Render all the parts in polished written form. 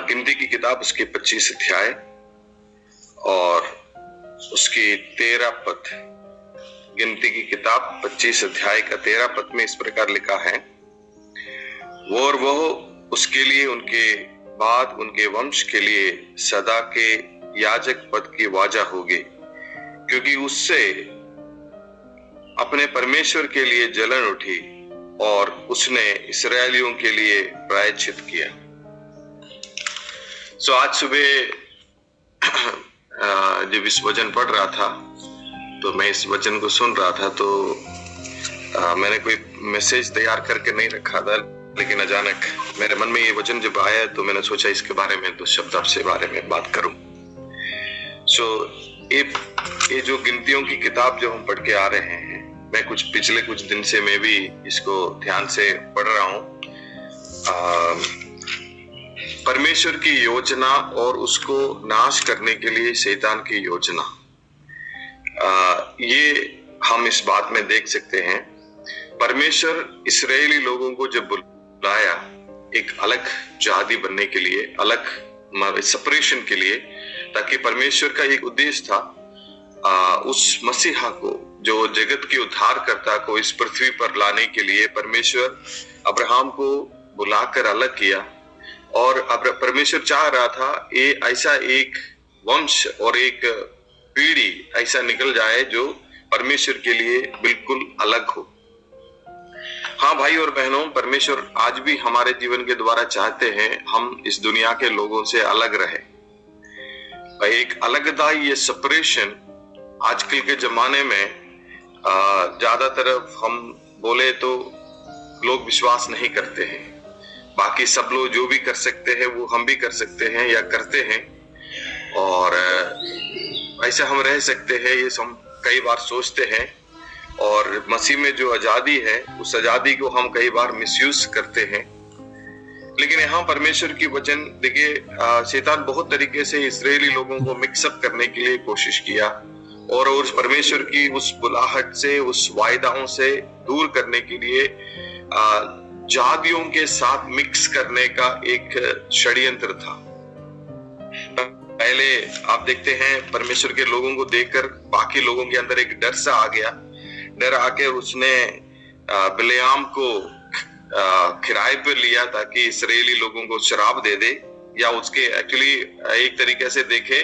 गिनती की किताब उसके 25 अध्याय और उसकी 13 पद। गिनती की किताब 25 अध्याय का 13 पद में इस प्रकार लिखा है, वह उसके लिए, उनके बाद उनके वंश के लिए सदा के याजक पद की वाजा होगी, क्योंकि उससे अपने परमेश्वर के लिए जलन उठी और उसने इस्राएलियों के लिए प्रायश्चित किया। आज सुबह जब इस वचन पढ़ रहा था तो मैं इस वचन को सुन रहा था, तो मैंने कोई मैसेज तैयार करके नहीं रखा था, लेकिन अचानक मेरे मन में ये वचन जब आया तो मैंने सोचा इसके बारे में 2 शब्द आपसे बारे में बात करूं। ये जो गिनतियों की किताब जो हम पढ़ के आ रहे हैं, मैं पिछले कुछ दिन से मैं भी इसको ध्यान से पढ़ रहा हूं। परमेश्वर की योजना और उसको नाश करने के लिए शैतान की योजना, ये हम इस बात में देख सकते हैं। परमेश्वर इस्राएली लोगों को जब बुलाया एक अलग जाति बनने के लिए, अलग सेपरेशन के लिए, ताकि परमेश्वर का एक उद्देश्य था उस मसीहा को, जो जगत के उद्धारकर्ता को इस पृथ्वी पर लाने के लिए परमेश्वर अब्राहम को बुलाकर अलग किया। और अब परमेश्वर चाह रहा था ये ऐसा एक वंश और एक पीढ़ी ऐसा निकल जाए जो परमेश्वर के लिए बिल्कुल अलग हो। हाँ भाई और बहनों, परमेश्वर आज भी हमारे जीवन के द्वारा चाहते हैं हम इस दुनिया के लोगों से अलग रहे। एक अलगता, ये सेपरेशन आजकल के जमाने में ज्यादातर हम बोले तो लोग विश्वास नहीं करते हैं। बाकी सब लोग जो भी कर सकते हैं वो हम भी कर सकते हैं या करते हैं, और ऐसे हम रह सकते हैं, ये हम कई बार सोचते हैं। और मसीह में जो आजादी है उस आजादी को हम कई बार मिसयूज करते हैं। लेकिन यहाँ परमेश्वर की वचन देखिए, शैतान बहुत तरीके से इस्राएली लोगों को मिक्सअप करने के लिए कोशिश किया और उस परमेश्वर की उस बुलाहट से, उस वायदाओं से दूर करने के लिए जातियों के साथ मिक्स करने का एक षड्यंत्र था। पहले आप देखते हैं परमेश्वर के लोगों को देखकर बाकी लोगों के अंदर एक डर सा आ गया। डर आकर उसने बिलेआम को किराए पर लिया ताकि इस्राएली लोगों को शराब दे दे, या उसके एक्चुअली एक तरीके से देखे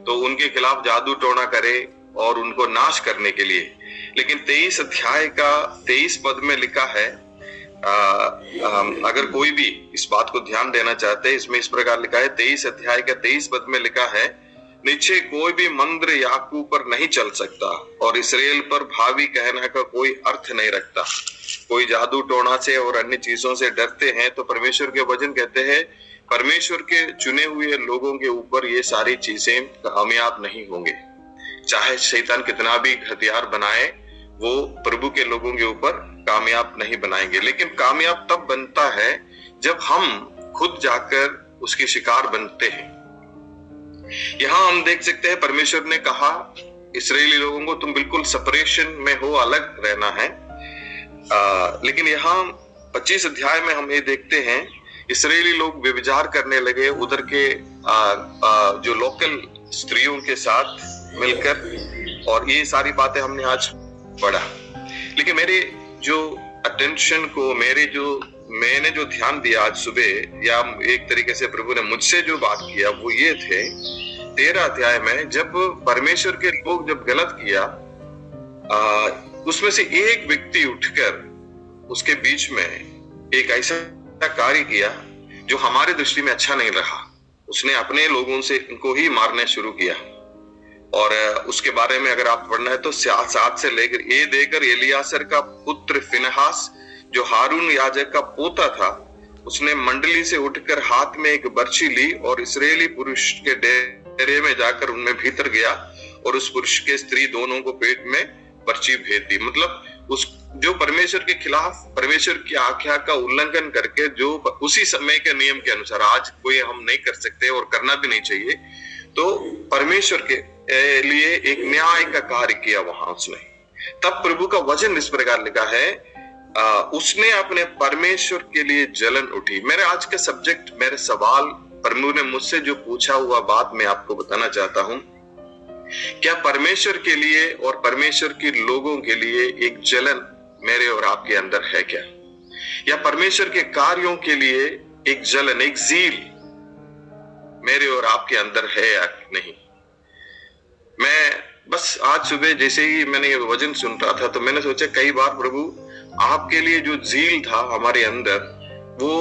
तो उनके खिलाफ जादू टोना करे और उनको नाश करने के लिए। लेकिन 23 अध्याय का 23 पद में लिखा है, अगर कोई भी इस बात को ध्यान देना चाहते हैं, इसमें इस प्रकार लिखा है, 23 अध्याय का 23 पद में लिखा है, नीचे कोई भी मंत्र याकूब पर नहीं चल सकता और इसराइल पर भावी कहने का कोई अर्थ नहीं रखता। कोई जादू टोना से और अन्य चीजों से डरते हैं तो परमेश्वर के वचन कहते हैं परमेश्वर के चुने हुए लोगों के ऊपर ये सारी चीजें कामयाब नहीं होंगे। चाहे शैतान कितना भी हथियार बनाए, वो प्रभु के लोगों के ऊपर कामयाब नहीं बनाएंगे। लेकिन कामयाब तब बनता है जब हम खुद जाकर उसके शिकार बनते हैं। यहां हम देख सकते हैं परमेश्वर ने कहा इस्राएली लोगों को तुम बिल्कुल सेपरेशन में हो, अलग रहना है। लेकिन यहाँ 25 अध्याय में हम ये देखते हैं इस्राएली लोग व्यभिचार करने लगे उधर के जो लोकल स्त्रियों के साथ मिलकर, और ये सारी बातें हमने आज पढ़ा। लेकिन मेरे जो अटेंशन को, मैंने जो ध्यान दिया आज सुबह, या एक तरीके से प्रभु ने मुझसे जो बात किया वो ये थे 13 अध्याय में, जब परमेश्वर के लोग जब गलत किया, उसमें से एक व्यक्ति उठकर उसके बीच में एक ऐसा कार्य किया जो हमारे दृष्टि में अच्छा नहीं रहा। उसने अपने लोगों से उनको ही मारने शुरू किया। और उसके बारे में अगर आप पढ़ना है तो 7 से लेकर ये देकर एलियासर का पुत्र फिनहास जो हारून याजक का पोता था, उसने मंडली से उठकर हाथ में एक बर्छी ली और इस्राएली पुरुष के डेरे में जाकर उनमें भीतर गया और उस पुरुष के स्त्री दोनों को पेट में बर्छी भेज दी। मतलब जो परमेश्वर के खिलाफ, परमेश्वर की आज्ञा का उल्लंघन करके, जो उसी समय के नियम के अनुसार आज कोई हम नहीं कर सकते और करना भी नहीं चाहिए, तो परमेश्वर के लिए एक न्याय का कार्य किया वहां उसने। तब प्रभु का वचन इस प्रकार लिखा है, उसने अपने परमेश्वर के लिए जलन उठी। मेरे आज का सब्जेक्ट, मेरे सवाल प्रभु ने मुझसे जो पूछा हुआ बात मैं आपको बताना चाहता हूं। क्या परमेश्वर के लिए और परमेश्वर के लोगों के लिए एक जलन मेरे और आपके अंदर है क्या? या परमेश्वर के कार्यों के लिए एक जलन, एक ज़ील मेरे और आपके अंदर है या नहीं? मैं बस आज सुबह जैसे ही मैंने ये वचन सुन रहा था तो मैंने सोचा कई बार प्रभु आपके लिए जो ज़ील था हमारे अंदर वो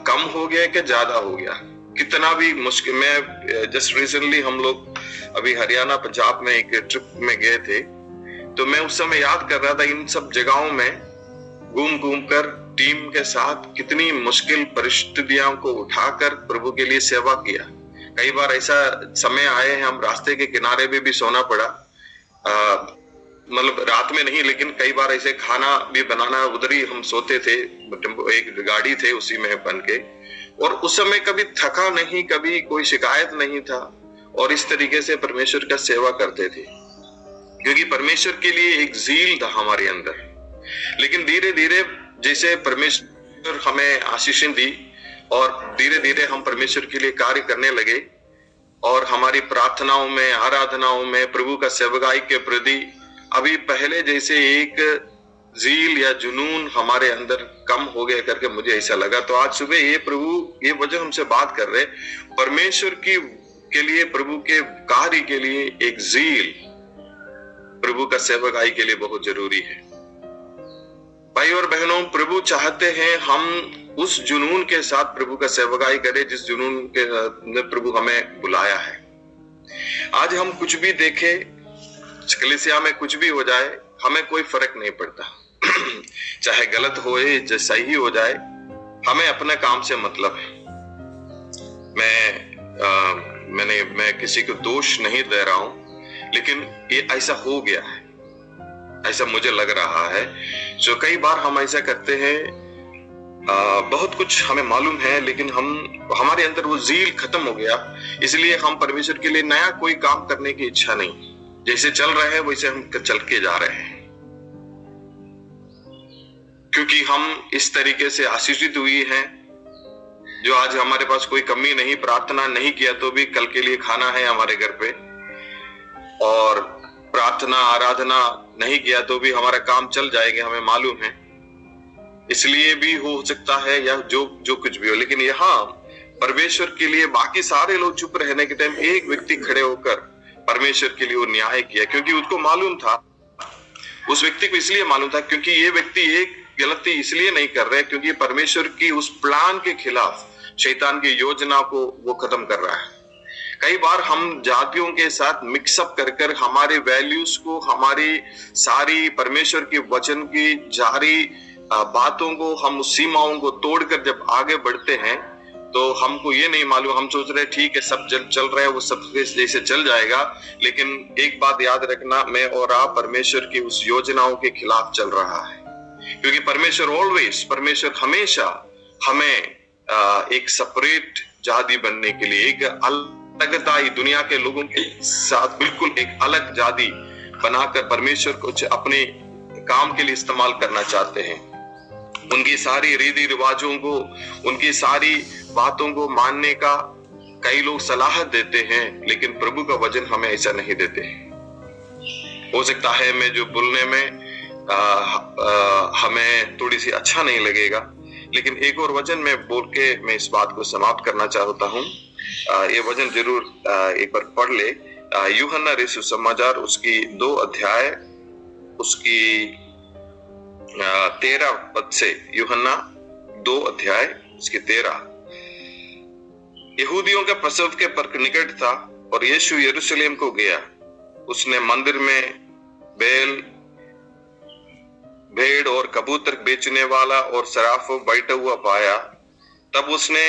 कम हो गया कि ज्यादा हो गया? कितना भी मुश्किल, मैं जस्ट रिसेंटली हम लोग अभी हरियाणा पंजाब में एक ट्रिप में गए थे, तो मैं उस समय याद कर रहा था इन सब जगहों में घूम घूम कर टीम के साथ कितनी मुश्किल परिस्थितियों को उठाकर प्रभु के लिए सेवा किया। कई बार ऐसा समय आए हैं हम रास्ते के किनारे पे भी सोना पड़ा, मतलब रात में नहीं लेकिन कई बार ऐसे खाना भी बनाना उधर ही हम सोते थे, एक गाड़ी थे उसी में बन के, और उस समय कभी थका नहीं, कभी कोई शिकायत नहीं था, और इस तरीके से परमेश्वर का सेवा करते थे क्योंकि परमेश्वर के लिए एक ज़ील था हमारे अंदर। लेकिन धीरे धीरे जैसे परमेश्वर हमें आशीषें दी और धीरे धीरे हम परमेश्वर के लिए कार्य करने लगे और हमारी प्रार्थनाओं में, आराधनाओं में, प्रभु का सेवकाई के प्रति अभी पहले जैसे एक ज़ील या जुनून हमारे अंदर कम हो गया करके मुझे ऐसा लगा। तो आज सुबह ये प्रभु ये वजह हमसे बात कर रहे, परमेश्वर के लिए, प्रभु के कार्य के लिए एक ज़ील प्रभु का सेवकाई के लिए बहुत जरूरी है। भाई और बहनों, प्रभु चाहते हैं हम उस जुनून के साथ प्रभु का सेवकाई करें जिस जुनून के प्रभु हमें बुलाया है। आज हम कुछ भी देखें, कलीसिया में कुछ भी हो जाए, हमें कोई फर्क नहीं पड़ता चाहे गलत हो चाहे सही हो जाए, हमें अपने काम से मतलब है। मैं किसी को दोष नहीं दे रहा हूं, लेकिन ये ऐसा हो गया है, ऐसा मुझे लग रहा है। जो कई बार हम ऐसा करते हैं, बहुत कुछ हमें मालूम है लेकिन हमारे अंदर वो ज़ील खत्म हो गया, इसलिए हम परमेश्वर के लिए नया कोई काम करने की इच्छा नहीं, जैसे चल रहे हैं वैसे हम चल के जा रहे हैं, क्योंकि हम इस तरीके से आशीषित हुई हैं जो आज हमारे पास कोई कमी नहीं, प्रार्थना नहीं किया तो भी कल के लिए खाना है हमारे घर पे, और प्रार्थना आराधना नहीं किया तो भी हमारा काम चल जाएगा, हमें मालूम है। इसलिए भी हो सकता है या जो कुछ भी हो, लेकिन यहाँ परमेश्वर के लिए बाकी सारे लोग चुप रहने के टाइम एक व्यक्ति खड़े होकर परमेश्वर के लिए वो न्याय किया, क्योंकि उसको मालूम था, उस व्यक्ति को इसलिए मालूम था क्योंकि ये व्यक्ति एक गलती इसलिए नहीं कर रहे क्योंकि परमेश्वर की उस प्लान के खिलाफ शैतान की योजना को वो खत्म कर रहा है। कई बार हम जातियों के साथ मिक्सअप कर हमारे वैल्यूज को, हमारी सारी परमेश्वर के वचन की जारी बातों को, हम उस सीमाओं को तोड़कर जब आगे बढ़ते हैं तो हमको ये नहीं मालूम, हम सोच रहे ठीक है सब चल रहा है, वो सब जैसे चल जाएगा, लेकिन एक बात याद रखना, मैं और आप परमेश्वर की उस योजनाओं के खिलाफ चल रहा है, क्योंकि परमेश्वर हमेशा हमें एक सेपरेट जाति बनने के लिए, एक अलगता, दुनिया के लोगों के साथ बिल्कुल एक अलग जाति बनाकर परमेश्वर को अपने काम के लिए इस्तेमाल करना चाहते हैं। उनकी सारी रीति रिवाजों को, उनकी सारी बातों को मानने का कई लोग सलाह देते हैं, लेकिन प्रभु का वचन हमें ऐसा नहीं देते। हो सकता है मैं जो बोलने में हमें थोड़ी सी अच्छा नहीं लगेगा, लेकिन एक और वचन में बोल के मैं इस बात को समाप्त करना चाहता हूँ। ये वचन जरूर एक बार पढ़ ले, यूहन्ना रचित सुसमाचार उसकी 2 अध्याय उसकी 13 पद से, यूहन्ना 2 अध्याय उसके 13। यहूदियों के प्रसव के पर निकट था और यीशु यरूशलेम को गया। उसने मंदिर में भेड़ और कबूतर बेचने वाला और सराफों बैठा हुआ पाया। तब उसने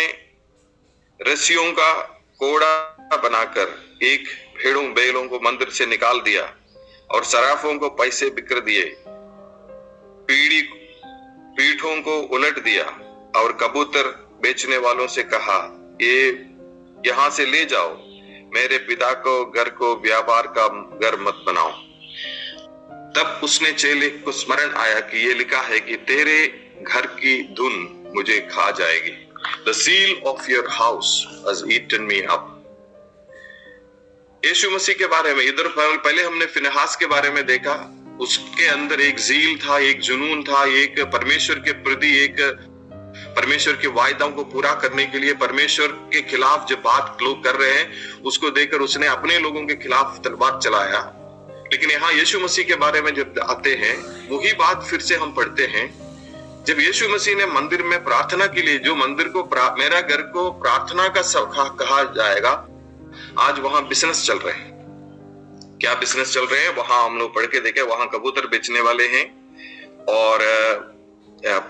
रस्सियों का कोड़ा बनाकर एक भेड़ों बैलों को मंदिर से निकाल दिया और सराफों को पैसे बिकर दिए, पीठों को उलट दिया और कबूतर बेचने वालों से कहा, ये यहां से ले जाओ, मेरे पिता को घर को व्यापार का घर मत बनाओ। तब उसने चेले को स्मरण आया कि ये लिखा है कि तेरे घर की धुन मुझे खा जाएगी। The zeal of your house has eaten me up. यीशु मसीह के बारे में इधर पहले हमने फिनहास के बारे में देखा, उसके अंदर एक ज़ील था, एक जुनून था, एक परमेश्वर के प्रति, एक परमेश्वर के वायदाओं को पूरा करने के लिए परमेश्वर के खिलाफ जब बात लोग कर रहे हैं उसको देखकर उसने अपने लोगों के खिलाफ तलवार चलाया। लेकिन यहाँ यीशु मसीह के बारे में जब आते हैं वही बात फिर से हम पढ़ते हैं। जब यीशु मसीह ने मंदिर में प्रार्थना के लिए, जो मंदिर को मेरा घर को प्रार्थना का सभा कहा जाएगा, आज वहां बिजनेस चल रहे हैं। क्या बिजनेस चल रहे हैं? वहां हम लोग पढ़ के देखे, वहां कबूतर बेचने वाले हैं और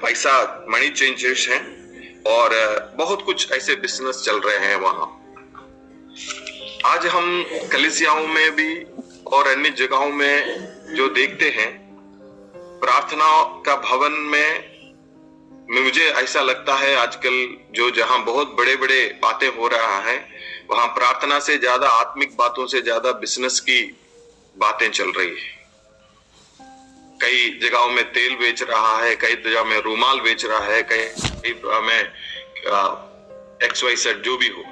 पैसा मनी चेंजर्स हैं और बहुत कुछ ऐसे बिजनेस चल रहे हैं वहां। आज हम कलीसियाओं में भी और अन्य जगहों में जो देखते हैं, प्रार्थना का भवन में मुझे ऐसा लगता है आजकल जो जहां बहुत बड़े बड़े बातें हो रहा है, वहां प्रार्थना से ज्यादा, आत्मिक बातों से ज्यादा बिजनेस की बातें चल रही है। कई जगहों में तेल बेच रहा है, कई जगह में रूमाल बेच रहा है, कई में XYZ जो भी हो।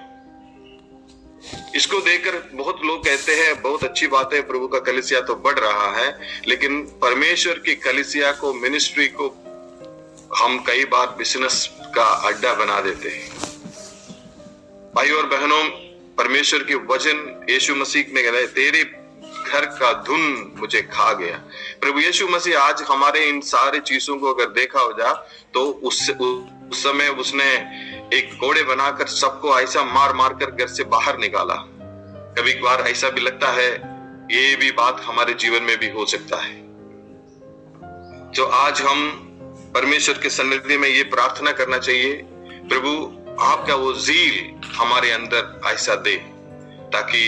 इसको देखकर बहुत लोग कहते हैं बहुत अच्छी बात है, प्रभु का कलीसिया तो बढ़ रहा है, लेकिन परमेश्वर की कलीसिया को, मिनिस्ट्री को हम कई बार बिजनेस का अड्डा बना देते हैं। भाई और बहनों, परमेश्वर के वचन यीशु मसीह ने कहते, तेरे घर का धुन मुझे खा गया। प्रभु यीशु मसीह आज हमारे इन सारी चीजों को अगर देखा हो जा तो उस समय उसने एक घोड़े बनाकर सबको ऐसा मार मार कर घर से बाहर निकाला। कभी कभार ऐसा भी लगता है ये भी बात हमारे जीवन में भी हो सकता है। जो आज हम परमेश्वर के सन्निधि में ये प्रार्थना करना चाहिए, प्रभु आपका वो ज़ील हमारे अंदर ऐसा दे ताकि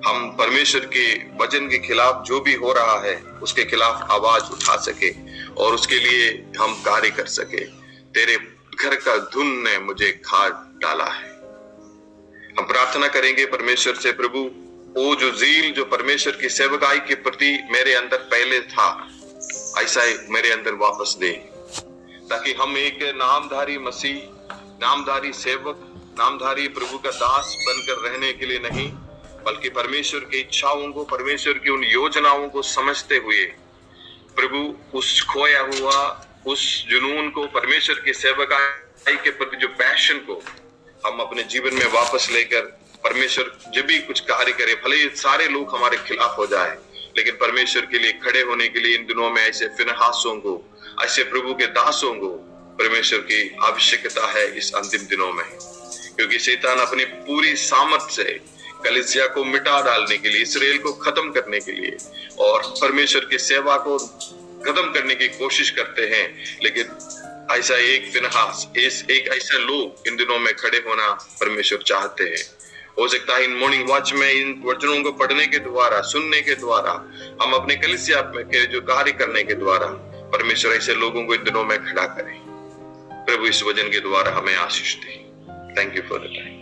हम परमेश्वर के वचन के खिलाफ जो भी हो रहा है उसके खिलाफ आवाज उठा सके और उसके लिए हम कार्य कर सके। तेरे घर का धुन ने मुझे खा डाला है। हम प्रार्थना करेंगे परमेश्वर से, प्रभु वो जो ज़ील जो परमेश्वर की सेवकाई के प्रति मेरे अंदर पहले था, ऐसा मेरे अंदर वापस दे, ताकि हम एक नामधारी मसीह, नामधारी सेवक, नामधारी प्रभु का दास बनकर रहने के लिए नहीं, बल्कि परमेश्वर की इच्छाओं को, परमेश्वर की उन योजनाओं को समझते हुए प्रभु उस खोया हुआ उस जुनून को, परमेश्वर की सेवकाई के प्रति जो पैशन को हम अपने जीवन में वापस लेकर परमेश्वर जब भी कुछ कार्य करे, भले ही सारे लोग हमारे खिलाफ हो जाए, लेकिन परमेश्वर के लिए खड़े होने के लिए इन दिनों में ऐसे फिनहासों को, ऐसे प्रभु के दासों को परमेश्वर की आवश्यकता है इस अंतिम दिनों में। क्योंकि शैतान अपनी पूरी सामर्थ्य से कलीसिया को मिटा डालने के लिए, इसराइल को खत्म करने के लिए और परमेश्वर की सेवा को खत्म करने की कोशिश करते हैं, लेकिन ऐसा एक फिनहास, एक ऐसा लोग इन दिनों में खड़े होना परमेश्वर चाहते हैं। हो सकता है इन मॉर्निंग वॉच में इन वचनों को पढ़ने के द्वारा, सुनने के द्वारा, हम अपने कलीसिया के जो कार्य करने के द्वारा परमेश्वर ऐसे लोगों को इन दिनों में खड़ा करें। प्रभु इस वचन के द्वारा हमें आशीष दे। Thank you for the time.